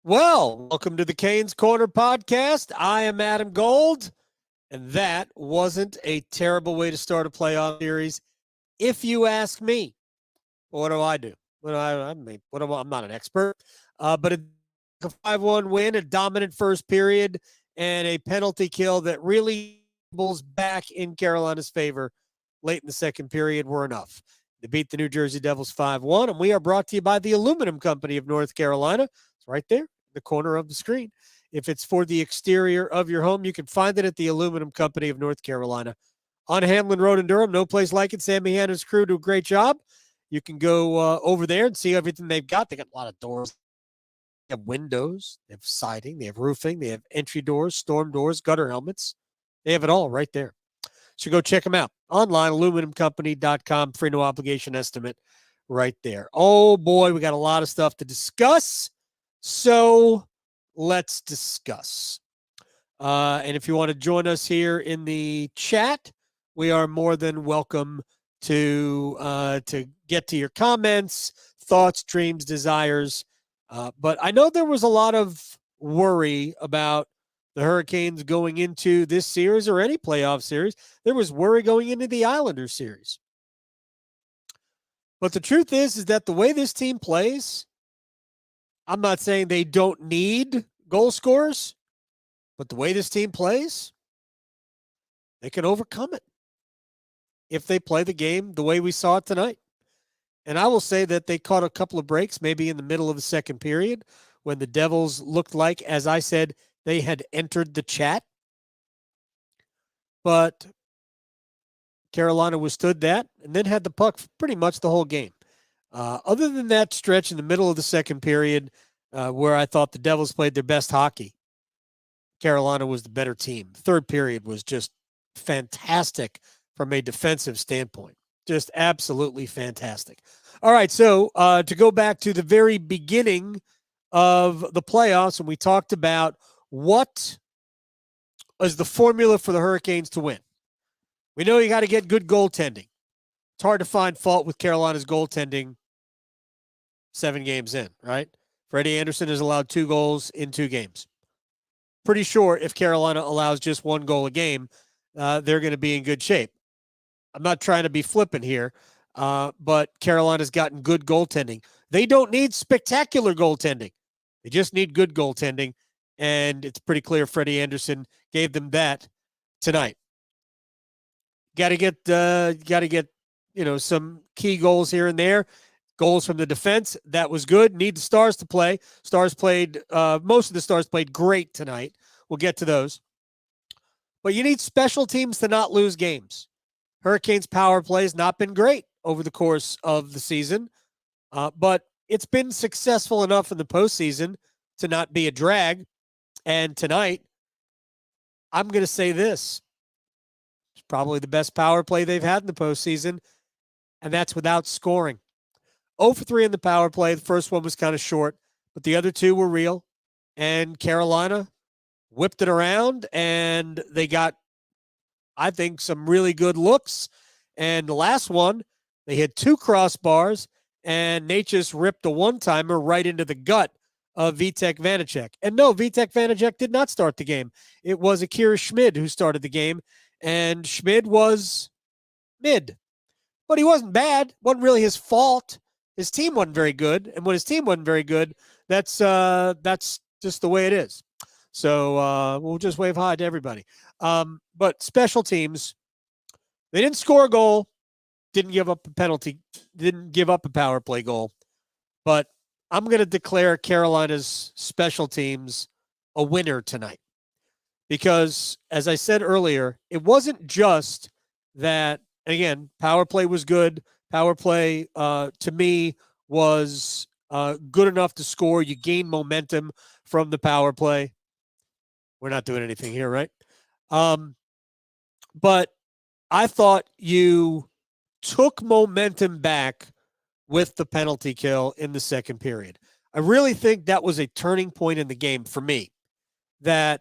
Well, welcome to the Canes Corner podcast. I am Adam Gold, and that wasn't a terrible way to start a playoff series, if you ask me. What do I do? What do I mean? I'm not an expert, but a 5-1 win, a dominant first period, and a penalty kill that really pulls back in Carolina's favor late in the second period were enough. They beat the New Jersey Devils 5-1, and we are brought to you by the Aluminum Company of North Carolina. It's right there, in the corner of the screen. If it's for the exterior of your home, you can find it at the Aluminum Company of North Carolina on Hamlin Road in Durham. No place like it. Sammy Hanna's crew do a great job. You can go over there and see everything they've got. They got a lot of doors. They have windows, they have siding, they have roofing, they have entry doors, storm doors, gutter helmets. They have it all right there. So go check them out online, aluminumcompany.com, free no obligation estimate right there. Oh boy, we got a lot of stuff to discuss. So let's discuss. And if you want to join us here in the chat, we are more than welcome to get to your comments, thoughts, dreams, desires. But I know there was a lot of worry about the Hurricanes going into this series or any playoff series. There was worry going into the Islanders series. But the truth is that the way this team plays, I'm not saying they don't need goal scorers, but the way this team plays, they can overcome it if they play the game the way we saw it tonight. And I will say that they caught a couple of breaks, maybe in the middle of the second period, when the Devils looked like, as I said, they had entered the chat. But Carolina withstood that and then had the puck pretty much the whole game. Other than that stretch in the middle of the second period, where I thought the Devils played their best hockey, Carolina was the better team. Third period was just fantastic from a defensive standpoint. Just absolutely fantastic. All right, so to go back to the very beginning of the playoffs, and we talked about what is the formula for the Hurricanes to win. We know you got to get good goaltending. It's hard to find fault with Carolina's goaltending 7 games in, right? Freddie Anderson has allowed 2 goals in 2 games. Pretty sure if Carolina allows just 1 goal a game, they're going to be in good shape. I'm not trying to be flippant here, but Carolina's gotten good goaltending. They don't need spectacular goaltending. They just need good goaltending, and it's pretty clear Freddie Anderson gave them that tonight. Got to get some key goals here and there. Goals from the defense, that was good. Need the Stars to play. Most of the Stars played great tonight. We'll get to those. But you need special teams to not lose games. Hurricanes power play has not been great over the course of the season, but it's been successful enough in the postseason to not be a drag. And tonight, I'm going to say this. It's probably the best power play they've had in the postseason, and that's without scoring. 0 for 3 in the power play. The first one was kind of short, but the other 2 were real. And Carolina whipped it around, and they got, I think, some really good looks. And the last one, they had 2 crossbars, and Nate just ripped a one-timer right into the gut of Vitek Vanacek. And no, Vitek Vanacek did not start the game. It was Akira Schmid who started the game, and Schmid was mid. But he wasn't bad. It wasn't really his fault. His team wasn't very good, and when his team wasn't very good, that's just the way it is. So we'll just wave hi to everybody. But special teams, they didn't score a goal, didn't give up a penalty, didn't give up a power play goal. But I'm going to declare Carolina's special teams a winner tonight. Because, as I said earlier, it wasn't just that, again, power play was good. Power play, to me, was good enough to score. You gain momentum from the power play. We're not doing anything here, right? But I thought you took momentum back with the penalty kill in the second period. I really think that was a turning point in the game for me. That,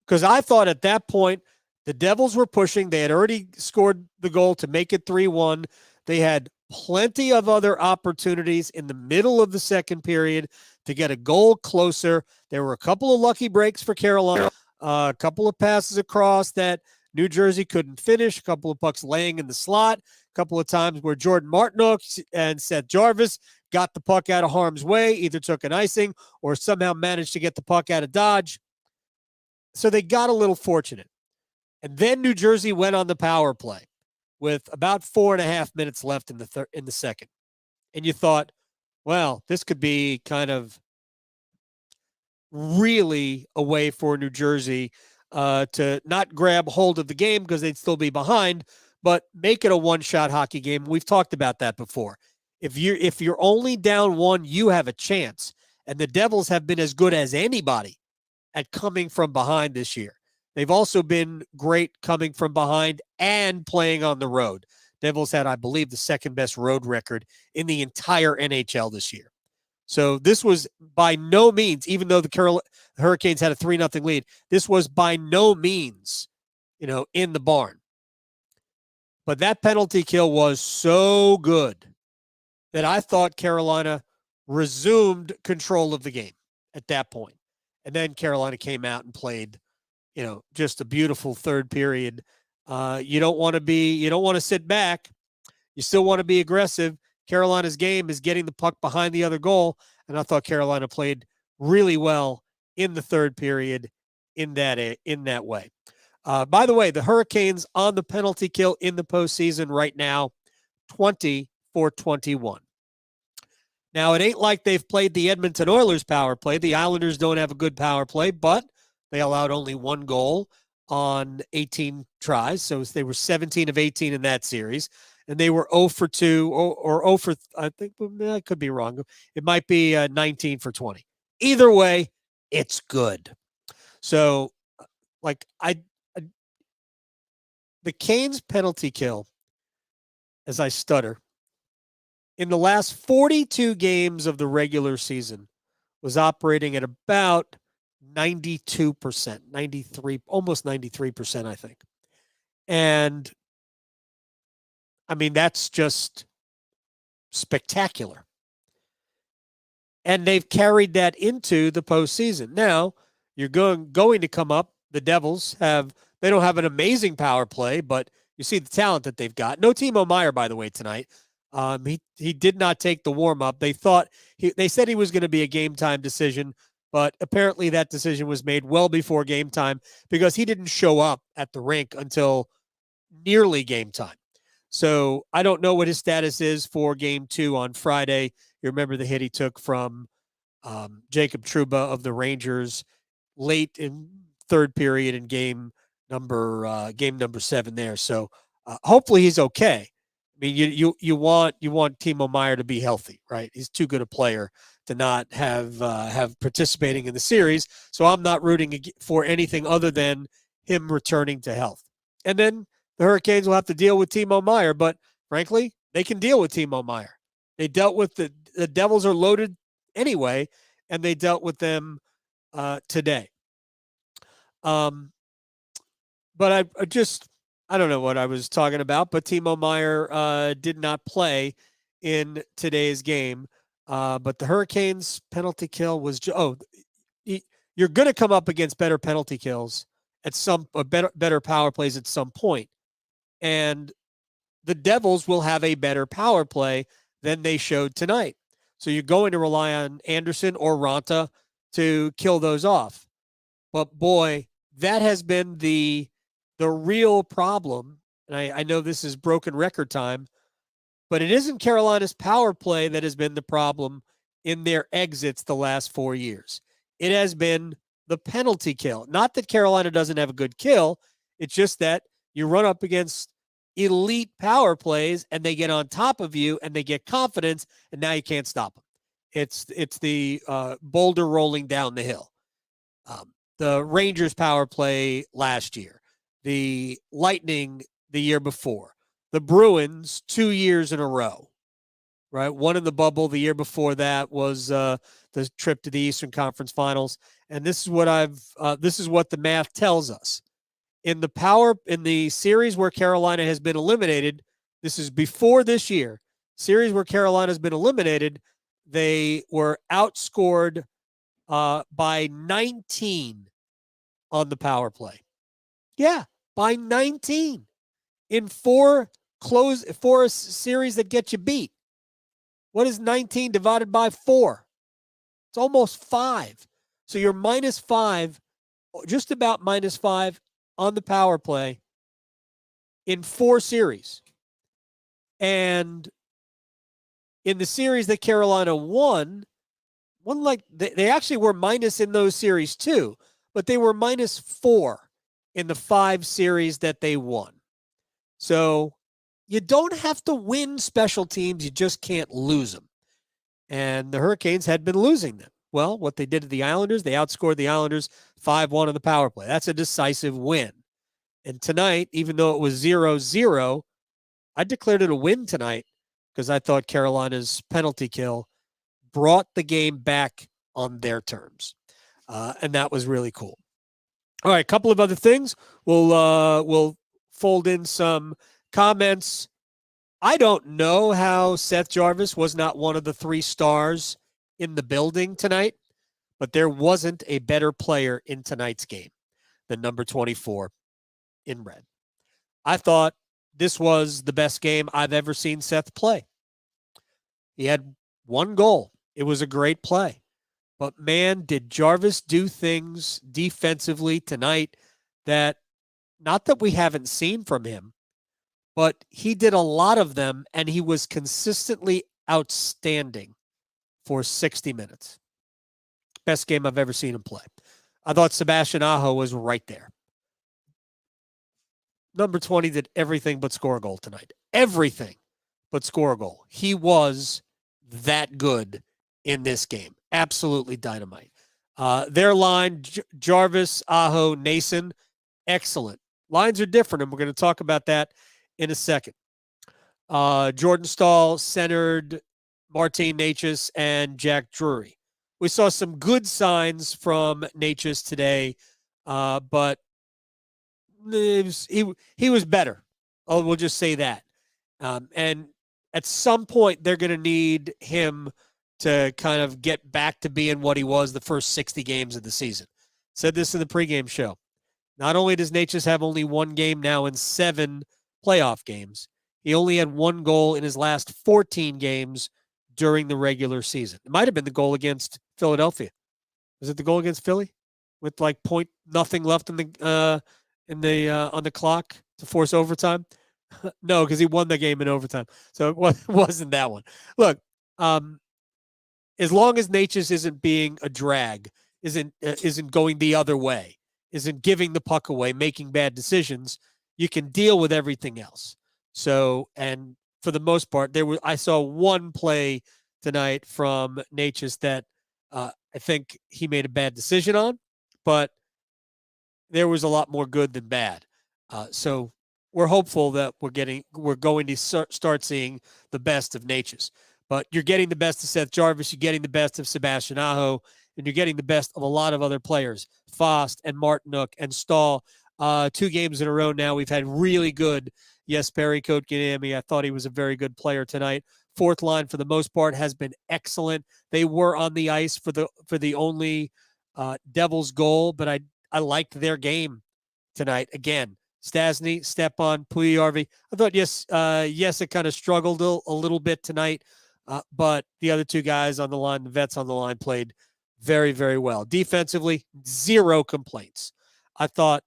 because I thought at that point, the Devils were pushing. They had already scored the goal to make it 3-1. They had plenty of other opportunities in the middle of the second period to get a goal closer. There were a couple of lucky breaks for Carolina, a couple of passes across that New Jersey couldn't finish, a couple of pucks laying in the slot, a couple of times where Jordan Martinook and Seth Jarvis got the puck out of harm's way, either took an icing or somehow managed to get the puck out of dodge. So they got a little fortunate. And then New Jersey went on the power play with about 4.5 minutes left in the second. And you thought, well, this could be kind of really a way for New Jersey to not grab hold of the game because they'd still be behind, but make it a one-shot hockey game. We've talked about that before. If you're only down one, you have a chance. And the Devils have been as good as anybody at coming from behind this year. They've also been great coming from behind and playing on the road. Devils had, I believe, the second best road record in the entire NHL this year. So this was by no means, even though the Hurricanes had a 3-0 lead, this was by no means, in the barn. But that penalty kill was so good that I thought Carolina resumed control of the game at that point. And then Carolina came out and played, just a beautiful third period. You don't want to sit back. You still want to be aggressive. Carolina's game is getting the puck behind the other goal. And I thought Carolina played really well in the third period in that way. By the way, the Hurricanes on the penalty kill in the postseason right now, 20-21. Now, it ain't like they've played the Edmonton Oilers power play. The Islanders don't have a good power play, but they allowed only one goal on 18 tries. So they were 17 of 18 in that series. And they were 0 for 2 or 0 for, I think, I could be wrong. It might be 19 for 20. Either way, it's good. So, the Canes penalty kill, as I stutter, in the last 42 games of the regular season was operating at about 92%, 93, almost 93%, I think. And I mean, that's just spectacular. And they've carried that into the postseason. Now, you're going to come up. The Devils they don't have an amazing power play, but you see the talent that they've got. No Timo Meier, by the way, tonight. He did not take the warm-up. They said he was going to be a game-time decision, but apparently that decision was made well before game time because he didn't show up at the rink until nearly game time. So I don't know what his status is for game 2 on Friday. You remember the hit he took from Jacob Trouba of the Rangers late in third period in game number 7 there. So hopefully he's okay. I mean, you want Timo Meier to be healthy, right? He's too good a player to not have participating in the series. So I'm not rooting for anything other than him returning to health. And then the Hurricanes will have to deal with Timo Meier, but frankly, they can deal with Timo Meier. They dealt with the Devils are loaded anyway, and they dealt with them today. But I don't know what I was talking about, but Timo Meier did not play in today's game. But the Hurricanes penalty kill was you're going to come up against better penalty kills at better power plays at some point. And the Devils will have a better power play than they showed tonight. So you're going to rely on Anderson or Ranta to kill those off. But boy, that has been the real problem. And I know this is broken record time, but it isn't Carolina's power play that has been the problem in their exits the last 4 years. It has been the penalty kill. Not that Carolina doesn't have a good kill. It's just that you run up against elite power plays and they get on top of you and they get confidence and now you can't stop them. It's the boulder rolling down the hill. The Rangers power play last year, the Lightning the year before, the Bruins 2 years in a row, right? One in the bubble. The year before that was the trip to the Eastern Conference Finals. And this is what the math tells us. In the series where Carolina has been eliminated, this is before this year, series where Carolina's been eliminated, they were outscored by 19 on the power play. Yeah, by 19 in four series that get you beat. What is 19 divided by 4? It's almost 5. So you're -5, just about -5 on the power play in 4 series. And in the series that Carolina won like they actually were minus in those series too, but they were -4 in the 5 series that they won. So you don't have to win special teams. You just can't lose them. And the Hurricanes had been losing them. Well, what they did to the Islanders, they outscored the Islanders 5-1 on the power play. That's a decisive win. And tonight, even though it was 0-0, I declared it a win tonight because I thought Carolina's penalty kill brought the game back on their terms. And that was really cool. All right, a couple of other things. We'll fold in some comments. I don't know how Seth Jarvis was not one of the 3 stars in the building tonight, but there wasn't a better player in tonight's game than number 24 in red. I thought this was the best game I've ever seen Seth play. He had 1 goal. It was a great play. But, man, did Jarvis do things defensively tonight that, not that we haven't seen from him, but he did a lot of them, and he was consistently outstanding for 60 minutes. Best game I've ever seen him play. I thought Sebastian Aho was right there. Number 20 did everything but score a goal tonight. Everything but score a goal. He was that good in this game. Absolutely dynamite. Their line, Jarvis, Aho, Nason, excellent. Lines are different, and we're going to talk about that in a second. Jordan Staal centered Martin Necas and Jack Drury. We saw some good signs from Necas today, but he was better. Oh, we'll just say that. And at some point, they're going to need him to kind of get back to being what he was the first 60 games of the season. Said this in the pregame show. Not only does Necas have only 1 game now in 7 playoff games, he only had 1 goal in his last 14 games during the regular season. It might have been the goal against Philadelphia. Was it the goal against Philly with like nothing left in the on the clock to force overtime? No, because he won the game in overtime. So it wasn't that one. Look, as long as Necas isn't being a drag, isn't going the other way, isn't giving the puck away, making bad decisions, you can deal with everything else. So, and for the most part, I saw 1 play tonight from Necas that I think he made a bad decision on, but there was a lot more good than bad. So we're hopeful that we're going to start seeing the best of Necas. But you're getting the best of Seth Jarvis, you're getting the best of Sebastian Aho, and you're getting the best of a lot of other players, Fost and Martinook and Staal. 2 games in a row now, we've had really good Jesperi Kotkaniemi. I thought he was a very good player tonight. 4th line, for the most part, has been excellent. They were on the ice for the only Devils goal, but I liked their game tonight. Again, Stastny, Stepan, Puljujarvi. I thought, yes, it kind of struggled a little bit tonight, but the other 2 guys on the line, the vets on the line, played very, very well. Defensively, 0 complaints. I thought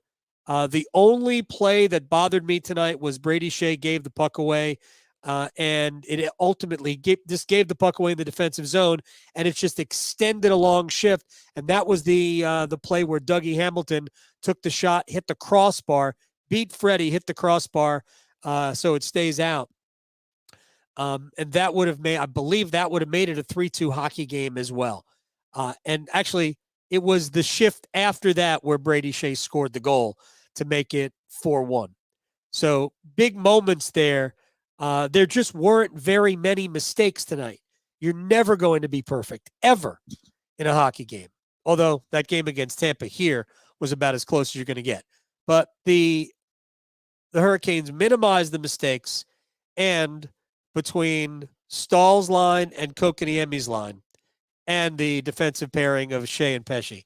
the only play that bothered me tonight was Brady Shea gave the puck away, and it ultimately gave the puck away in the defensive zone, and it just extended a long shift. And that was the play where Dougie Hamilton took the shot, hit the crossbar, beat Freddie, hit the crossbar, so it stays out. And that would have made, I believe that would have made it a 3-2 hockey game as well. And actually, it was the shift after that where Brady Shea scored the goal to make it 4-1. So big moments there. There just weren't very many mistakes tonight. You're never going to be perfect, ever, in a hockey game. Although that game against Tampa here was about as close as you're going to get. But the Hurricanes minimized the mistakes, and between Stahl's line and Kokaniemi's line, and the defensive pairing of Shea and Pesce.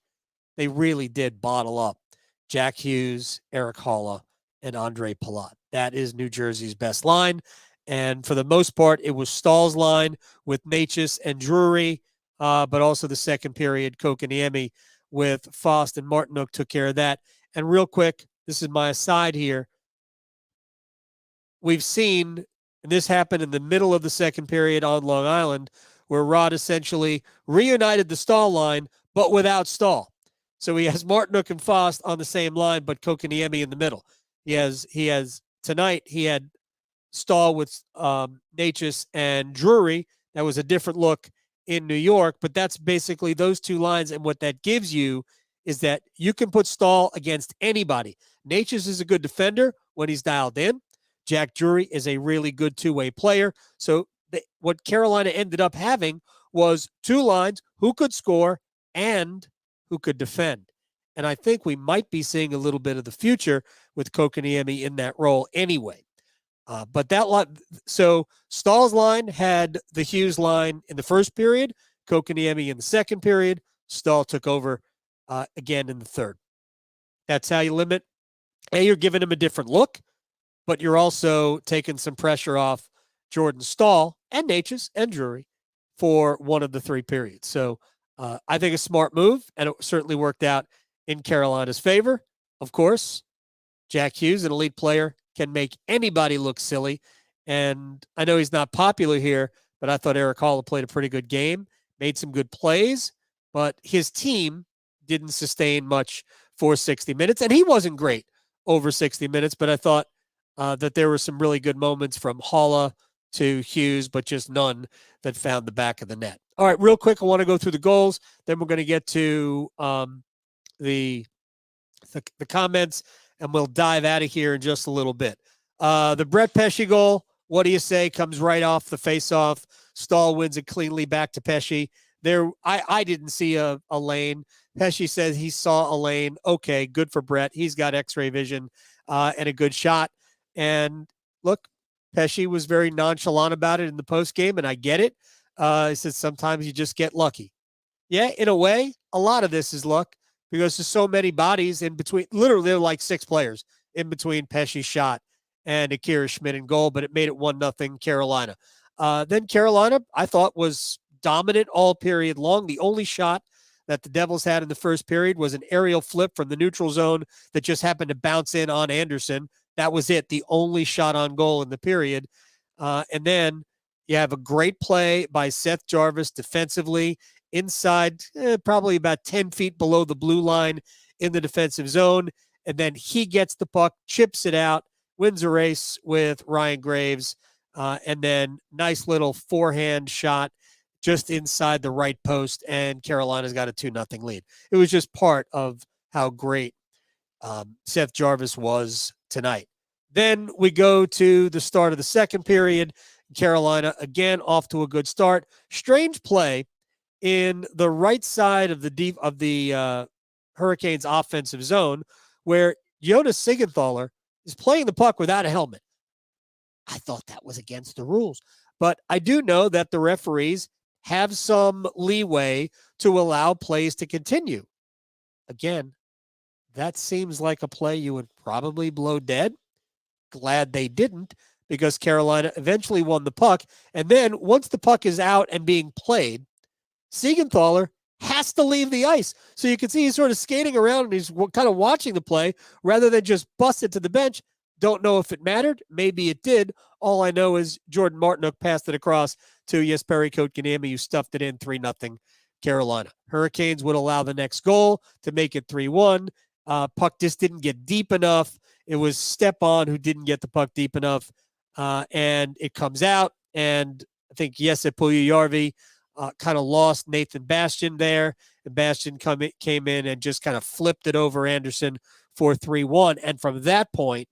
They really did bottle up Jack Hughes, Erik Haula, and Andre Palat. That is New Jersey's best line. And for the most part, it was Stahl's line with Necas and Drury, but also the second period, Kokaniemi with Fost and Martinook took care of that. And real quick, this is my aside here. We've seen, and this happened in the middle of the second period on Long Island, where Rod essentially reunited the Stahl line, but without Stahl. So he has Martinook and Fost on the same line, but Kokaniemi in the middle. He has tonight, he had Stahl with Necas and Drury. That was a different look in New York, but that's basically those two lines. And what that gives you is that you can put Stahl against anybody. Necas is a good defender when he's dialed in. Jack Drury is a really good two-way player. So what Carolina ended up having was two lines who could score and who could defend. And I think we might be seeing a little bit of the future with Kokaniemi in that role anyway. But that line, so Stahl's line had the Hughes line in the first period, Kokaniemi in the second period. Stahl took over again in the third. That's how you limit. And you're giving him a different look, but you're also taking some pressure off Jordan Stahl and Necas and Drury for one of the three periods. So I think a smart move, and it certainly worked out in Carolina's favor. Of course, Jack Hughes, an elite player, can make anybody look silly. And I know he's not popular here, but I thought Erik Haula played a pretty good game, made some good plays, but his team didn't sustain much for 60 minutes, and he wasn't great over 60 minutes, but I thought that there were some really good moments from Haula to Hughes, but just none that found the back of the net. All right, real quick, I want to go through the goals. Then we're going to get to the comments, and we'll dive out of here in just a little bit. The Brett Pesce goal, what do you say? Comes right off the face-off. Stahl wins it cleanly back to Pesce. I didn't see a lane. Pesce says he saw a lane. Okay, good for Brett. He's got X-ray vision and a good shot. And look, Pesce was very nonchalant about it in the postgame, and I get it. He said sometimes you just get lucky. Yeah, in a way, a lot of this is luck because there's so many bodies in between. Literally, there were like six players in between Pesce's shot and Akira Schmidt in goal, but it made it 1-0 Carolina. Then Carolina, I thought, was dominant all period long. The only shot that the Devils had in the first period was an aerial flip from the neutral zone that just happened to bounce in on Anderson. That was it, the only shot on goal in the period. And then you have a great play by Seth Jarvis defensively inside, probably about 10 feet below the blue line in the defensive zone. And then he gets the puck, chips it out, wins a race with Ryan Graves. And then nice little forehand shot just inside the right post, and Carolina's got a 2-0 lead. It was just part of how great Seth Jarvis was tonight. Then we go to the start of the second period. Carolina, again, off to a good start. Strange play in the right side of the Hurricanes offensive zone where Jonas Siegenthaler is playing the puck without a helmet. I thought that was against the rules. But I do know that the referees have some leeway to allow plays to continue. Again, that seems like a play you would probably blow dead. Glad they didn't, because Carolina eventually won the puck. And then once the puck is out and being played, Siegenthaler has to leave the ice. So you can see he's sort of skating around and he's kind of watching the play rather than just bust it to the bench. Don't know if it mattered. Maybe it did. All I know is Jordan Martinook passed it across to Jesperi Kotkaniemi, who stuffed it in 3-0 Carolina. Hurricanes would allow the next goal to make it 3-1. Puck just didn't get deep enough. It was Stepan who didn't get the puck deep enough, and it comes out. And I think Jesse Puljujarvi kind of lost Nathan Bastian there, and Bastian came in and just kind of flipped it over Anderson for 3-1. And from that point,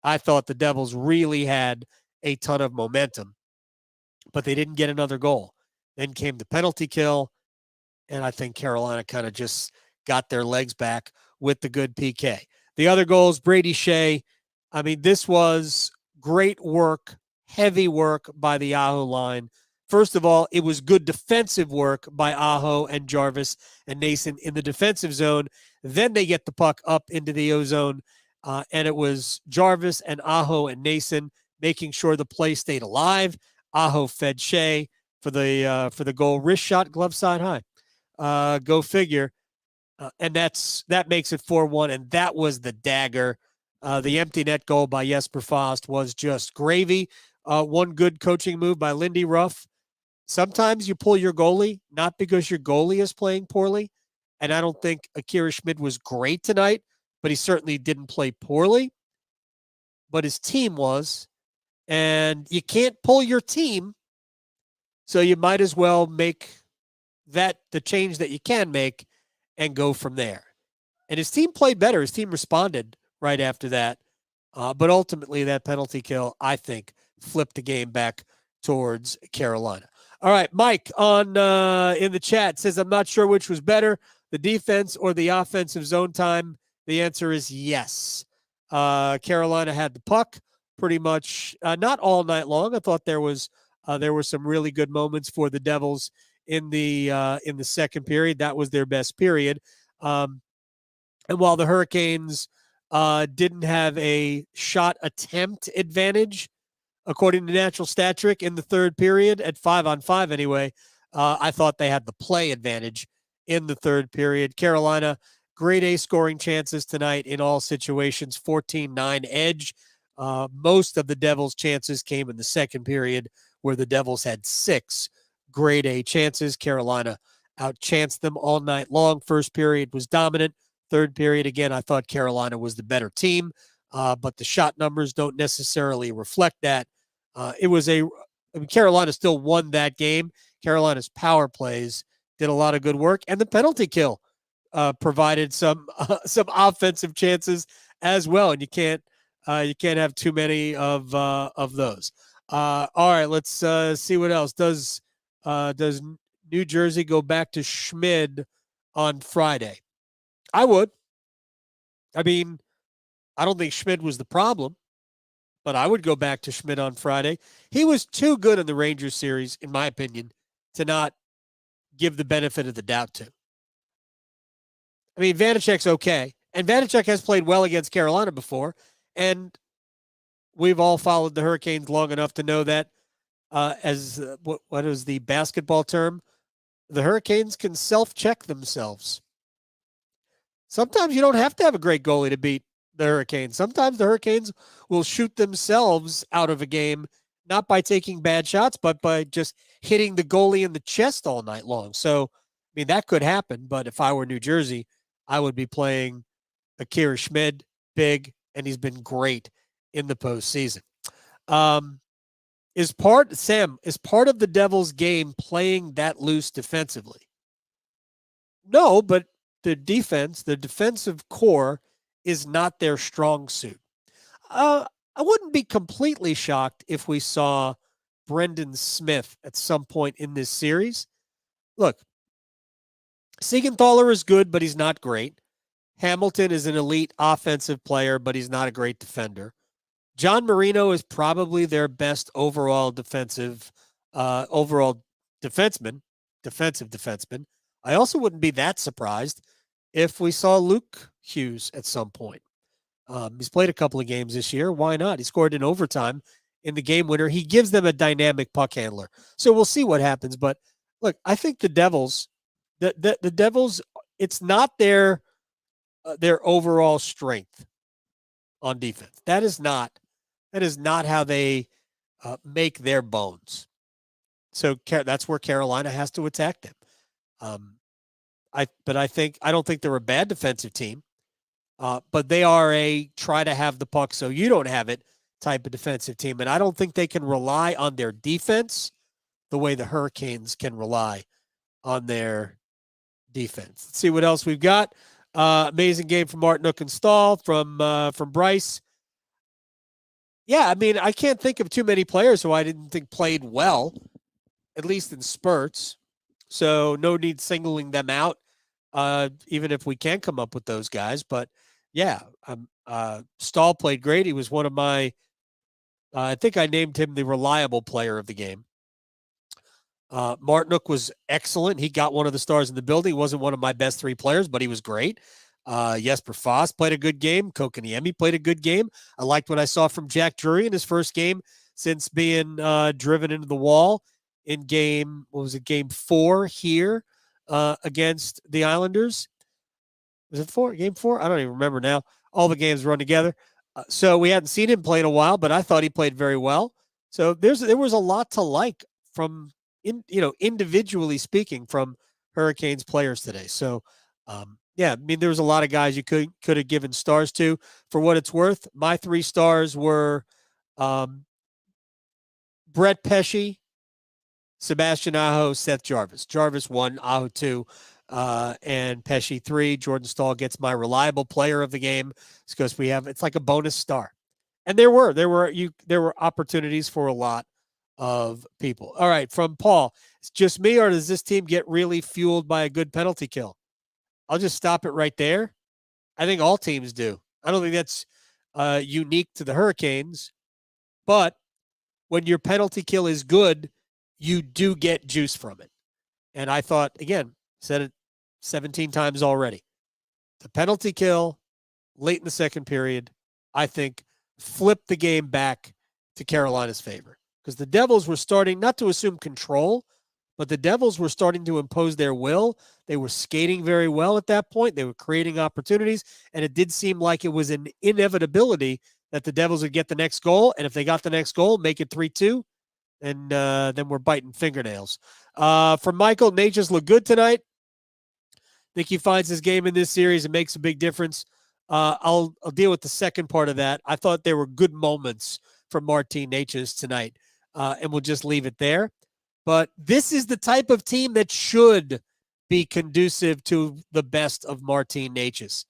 I thought the Devils really had a ton of momentum, but they didn't get another goal. Then came the penalty kill, and I think Carolina kind of just got their legs back with the good PK. The other goals, Brady Shea. I mean, this was great work, heavy work by the Yahoo line First of all, it was good defensive work by Aho and Jarvis and Nason in the defensive zone. Then they get the puck up into the O zone, and it was Jarvis and Aho and Nason making sure the play stayed alive. Aho fed Shea for the goal, wrist shot, glove side high. Go figure. And that makes it 4-1, and that was the dagger. The empty net goal by Jesper Fast was just gravy. One good coaching move by Lindy Ruff. Sometimes you pull your goalie, not because your goalie is playing poorly. And I don't think Akira Schmid was great tonight, but he certainly didn't play poorly. But his team was. And you can't pull your team, so you might as well make that the change that you can make and go from there. And his team played better. His team responded right after that. But ultimately, that penalty kill, I think, flipped the game back towards Carolina. All right, Mike on in the chat says, I'm not sure which was better, the defense or the offensive zone time. The answer is yes. Carolina had the puck pretty much not all night long. I thought there were some really good moments for the Devils in the second period. That was their best period. And while the Hurricanes didn't have a shot attempt advantage, according to Natural Stat Trick, in the third period at 5-on-5 anyway, I thought they had the play advantage in the third period. Carolina, grade A scoring chances tonight in all situations, 14-9 edge. Most of the Devils' chances came in the second period, where the Devils had 6 grade A chances. Carolina outchanced them all night long. First period was dominant. Third period, again, I thought Carolina was the better team, but the shot numbers don't necessarily reflect that. Carolina still won that game. Carolina's power plays did a lot of good work, and the penalty kill provided some offensive chances as well. And you can't have too many of those. All right, let's see what else. Does New Jersey go back to Schmid on Friday? I would. I mean, I don't think Schmid was the problem, but I would go back to Schmid on Friday. He was too good in the Rangers series, in my opinion, to not give the benefit of the doubt to. I mean, Vanecek's okay, and Vanecek has played well against Carolina before, and we've all followed the Hurricanes long enough to know that what is the basketball term? The Hurricanes can self-check themselves. Sometimes you don't have to have a great goalie to beat the Hurricanes. Sometimes the Hurricanes will shoot themselves out of a game, not by taking bad shots, but by just hitting the goalie in the chest all night long. So, I mean, that could happen. But if I were New Jersey, I would be playing Akira Schmid big, and he's been great in the postseason. Is part of the Devils' game playing that loose defensively? No, but the defensive core is not their strong suit. I wouldn't be completely shocked if we saw Brendan Smith at some point in this series. Look, Siegenthaler is good, but he's not great. Hamilton is an elite offensive player, but he's not a great defender. John Marino is probably their best overall defensive defenseman. I also wouldn't be that surprised if we saw Luke Hughes at some point. He's played a couple of games this year. Why not? He scored in overtime in the game winner. He gives them a dynamic puck handler. So we'll see what happens. But look, I think the Devils, the Devils, it's not their overall strength on defense. That is not how they make their bones. So that's where Carolina has to attack them. I don't think they're a bad defensive team, but they are a try to have the puck so you don't have it type of defensive team. And I don't think they can rely on their defense the way the Hurricanes can rely on their defense. Let's see what else we've got. Amazing game from Martin Ookenstal from Bryce. Yeah, I mean, I can't think of too many players who I didn't think played well, at least in spurts. So no need singling them out, even if we can come up with those guys. But yeah, Stahl played great. He was one of my, I think I named him the reliable player of the game. Martinook was excellent. He got one of the stars in the building. He wasn't one of my best 3 players, but he was great. Jesper Foss played a good game. Kokaniemi played a good game. I liked what I saw from Jack Drury in his first game since being driven into the wall in game 4 here against the Islanders. Was it 4? Game 4? I don't even remember now. All the games run together. So we hadn't seen him play in a while, but I thought he played very well. So there was a lot to like from individually speaking from Hurricanes players today. So yeah, I mean, there was a lot of guys you could have given stars to. For what it's worth, my 3 stars were Brett Pesce, Sebastian Aho, Seth Jarvis. Jarvis 1, Aho 2, and Pesce 3. Jordan Staal gets my reliable player of the game because it's like a bonus star. And there were opportunities for a lot of people. All right, from Paul, it's just me, or does this team get really fueled by a good penalty kill? I'll just stop it right there. I think all teams do. I don't think that's unique to the Hurricanes, but when your penalty kill is good, you do get juice from it. And I thought, again, said it 17 times already. The penalty kill late in the second period, I think, flipped the game back to Carolina's favor because the Devils were starting not to assume control, but the Devils were starting to impose their will. They were skating very well at that point. They were creating opportunities, and it did seem like it was an inevitability that the Devils would get the next goal, and if they got the next goal, make it 3-2, and then we're biting fingernails. For Michael, Natchez looked good tonight. I think he finds his game in this series and makes a big difference. I'll deal with the second part of that. I thought there were good moments from Martin Necas tonight, and we'll just leave it there. But this is the type of team that should be conducive to the best of Martin Necas.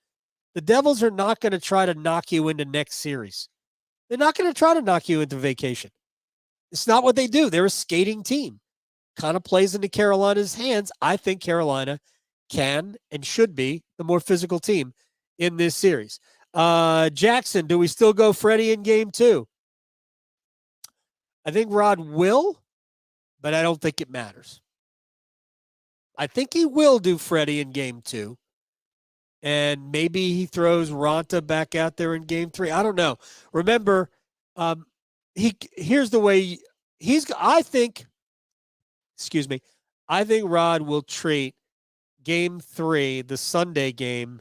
The Devils are not going to try to knock you into next series. They're not going to try to knock you into vacation. It's not what they do. They're a skating team. Kind of plays into Carolina's hands. I think Carolina can and should be the more physical team in this series. Jackson, do we still go Freddie in game 2? I think Rod will, but I don't think it matters. I think he will do Freddie in game 2. And maybe he throws Ronta back out there in game 3. I don't know. Remember, here's the way I think Rod will treat game 3, the Sunday game,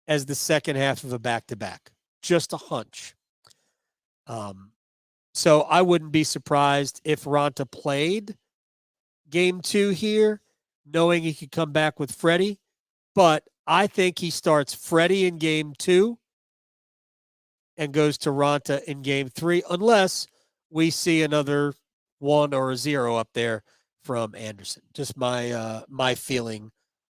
as the second half of a back-to-back. Just a hunch. So I wouldn't be surprised if Ronta played game 2 here, knowing he could come back with Freddie. But I think he starts Freddie in game 2 and goes to Ronta in game 3, unless we see another 1 or a 0 up there from Anderson. Just my feeling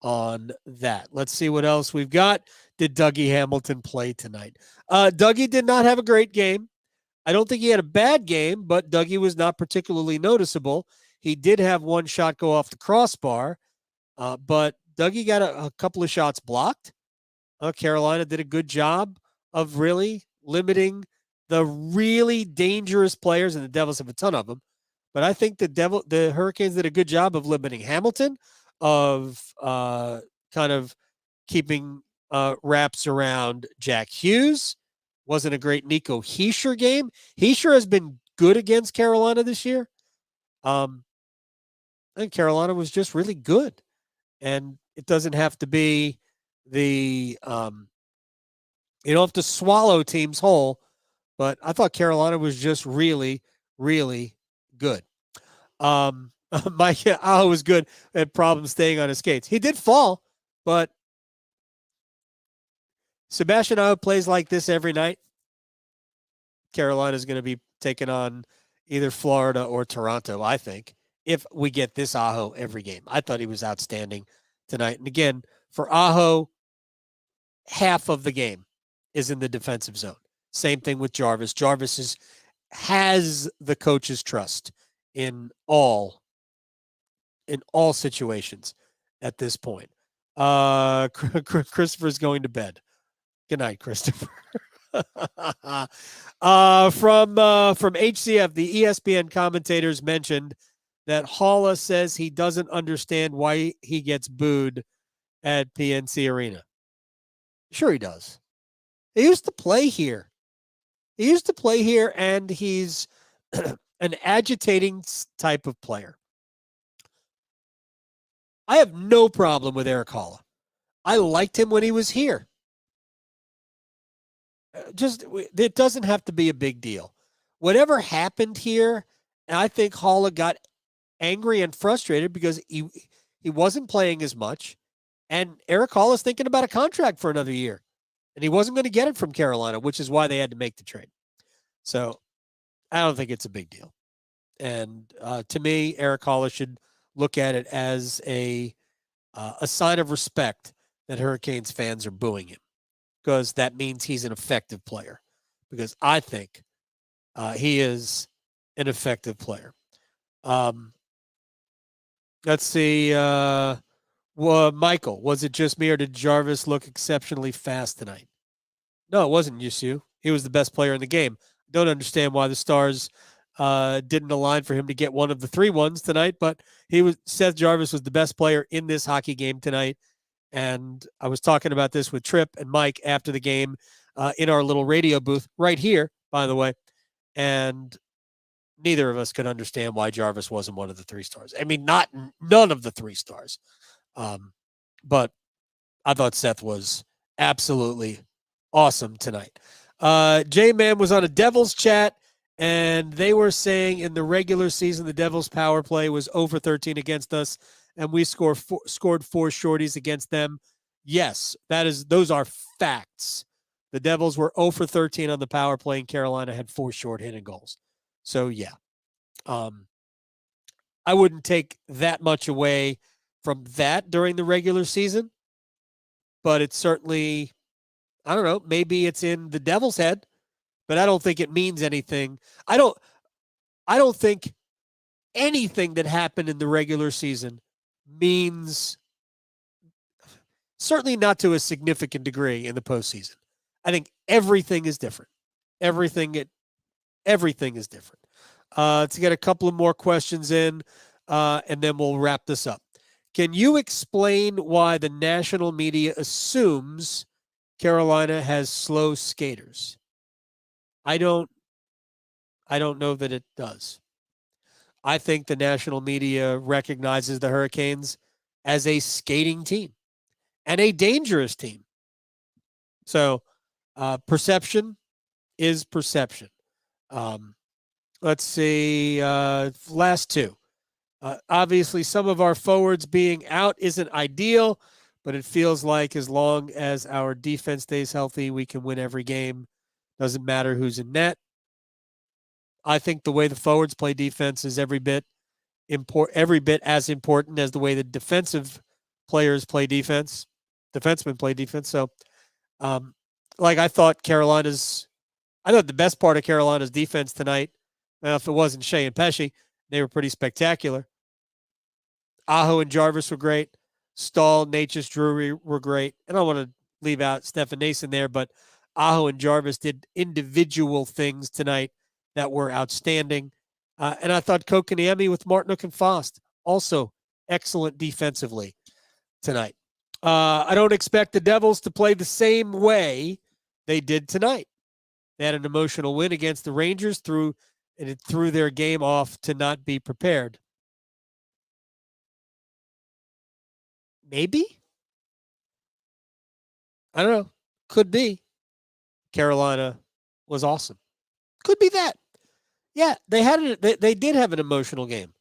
on that. Let's see what else we've got. Did Dougie Hamilton play tonight? Dougie did not have a great game. I don't think he had a bad game, but Dougie was not particularly noticeable. He did have one shot go off the crossbar, but Dougie got a couple of shots blocked. Carolina did a good job of really limiting the really dangerous players, and the Devils have a ton of them. But I think the Hurricanes did a good job of limiting Hamilton, of kind of keeping wraps around Jack Hughes. Wasn't a great Nico Hischier game. Hischier has been good against Carolina this year. I think Carolina was just really good. And it doesn't have to be you don't have to swallow teams whole, but I thought Carolina was just really, really good. Mike Aho was good, had problems staying on his skates. He did fall, but Sebastian Aho plays like this every night. Carolina is going to be taking on either Florida or Toronto, I think, if we get this Aho every game. I thought he was outstanding tonight. And again, for Aho, half of the game is in the defensive zone. Same thing with Jarvis. Jarvis has the coach's trust in all situations at this point. Christopher's going to bed. Good night, Christopher. From HCF, the ESPN commentators mentioned that Halla says he doesn't understand why he gets booed at PNC Arena. Sure he does. He used to play here. And he's an agitating type of player. I have no problem with Erik Haula. I liked him when he was here. It doesn't have to be a big deal. Whatever happened here, I think Haula got angry and frustrated because he wasn't playing as much, and Erik Haula's thinking about a contract for another year, and he wasn't going to get it from Carolina, which is why they had to make the trade. So I don't think it's a big deal. And to me, Erik Haula should look at it as a sign of respect that Hurricanes fans are booing him, because that means he's an effective player, because I think he is an effective player. Let's see. Michael, was it just me or did Jarvis look exceptionally fast tonight? No, it wasn't Yusu. He was the best player in the game. Don't understand why the Stars didn't align for him to get one of the 3-1s tonight, but Seth Jarvis was the best player in this hockey game tonight. And I was talking about this with Tripp and Mike after the game in our little radio booth right here, by the way. And neither of us could understand why Jarvis wasn't one of the 3 stars. I mean, none of the 3 stars. But I thought Seth was absolutely awesome tonight. J-Man was on a Devils chat, and they were saying in the regular season the Devils' power play was 0 for 13 against us, and we scored 4 shorties against them. Yes, those are facts. The Devils were 0 for 13 on the power play, and Carolina had 4 short-handed goals. So, yeah. I wouldn't take that much away from that during the regular season, but it's certainly, I don't know, maybe it's in the Devils' head, but I don't think it means anything. I don't think anything that happened in the regular season means, certainly not to a significant degree in the postseason. I think everything is different. Everything is different. To get a couple of more questions in, and then we'll wrap this up. Can you explain why the national media assumes Carolina has slow skaters? I don't know that it does. I think the national media recognizes the Hurricanes as a skating team and a dangerous team. So perception is perception. Let's see. Last 2. Obviously, some of our forwards being out isn't ideal, but it feels like as long as our defense stays healthy, we can win every game. Doesn't matter who's in net. I think the way the forwards play defense is every bit as important as the way the defensive players play defense. Defensemen play defense. So, I thought the best part of Carolina's defense tonight, if it wasn't Shea and Pesce, they were pretty spectacular. Aho and Jarvis were great. Stahl, Natchez, Drury were great. And I don't want to leave out Stefan Noesen there, but Aho and Jarvis did individual things tonight that were outstanding. And I thought Kotkaniemi with Martinook and Fost, also excellent defensively tonight. I don't expect the Devils to play the same way they did tonight. They had an emotional win against the Rangers, and it threw their game off to not be prepared. Maybe? I don't know. Could be. Carolina was awesome. Could be that. Yeah, they did have an emotional game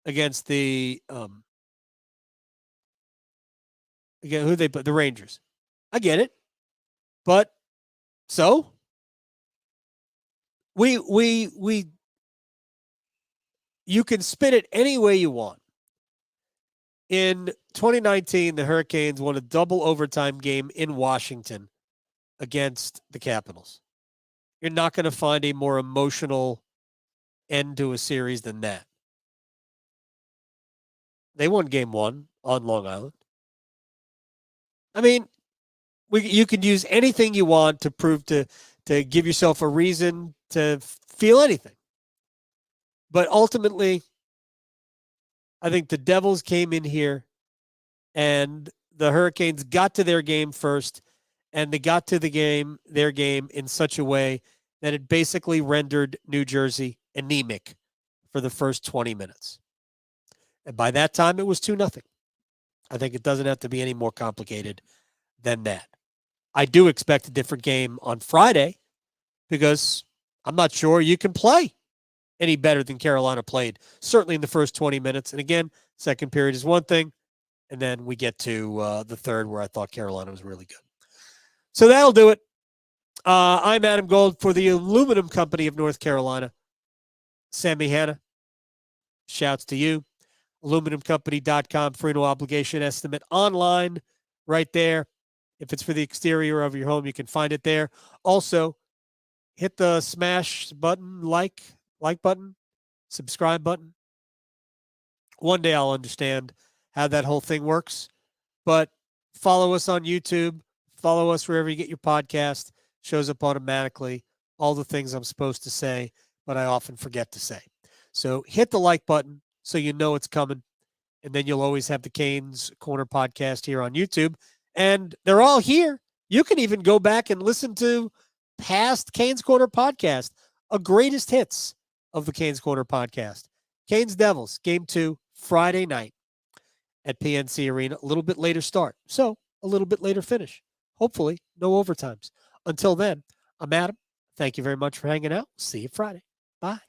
against the again, who they put, the Rangers. I get it. But so you can spin it any way you want. In 2019, the Hurricanes won a double overtime game in Washington against the Capitals. You're not going to find a more emotional end to a series than that. They won game 1 on Long Island. I mean, you can use anything you want to prove to give yourself a reason to feel anything. But ultimately, I think the Devils came in here and the Hurricanes got to their game first, and they got to their game in such a way that it basically rendered New Jersey anemic for the first 20 minutes. And by that time, it was 2-0. I think it doesn't have to be any more complicated than that. I do expect a different game on Friday because I'm not sure you can play any better than Carolina played, certainly in the first 20 minutes. And again, second period is one thing. And then we get to the third where I thought Carolina was really good. So that'll do it. I'm Adam Gold for the Aluminum Company of North Carolina. Sammy Hanna, shouts to you. Aluminumcompany.com, free no obligation estimate online right there. If it's for the exterior of your home, you can find it there. Also, hit the smash button, like button, subscribe button. One day I'll understand how that whole thing works. But follow us on YouTube. Follow us wherever you get your podcast. Shows up automatically. All the things I'm supposed to say, but I often forget to say. So hit the like button so you know it's coming. And then you'll always have the Canes Corner podcast here on YouTube. And they're all here. You can even go back and listen to past Canes Corner podcast, a greatest hits of the Canes Corner podcast. Canes Devils, Game 2, Friday night at PNC Arena. A little bit later start. So a little bit later finish. Hopefully, no overtimes. Until then, I'm Adam. Thank you very much for hanging out. See you Friday. Bye.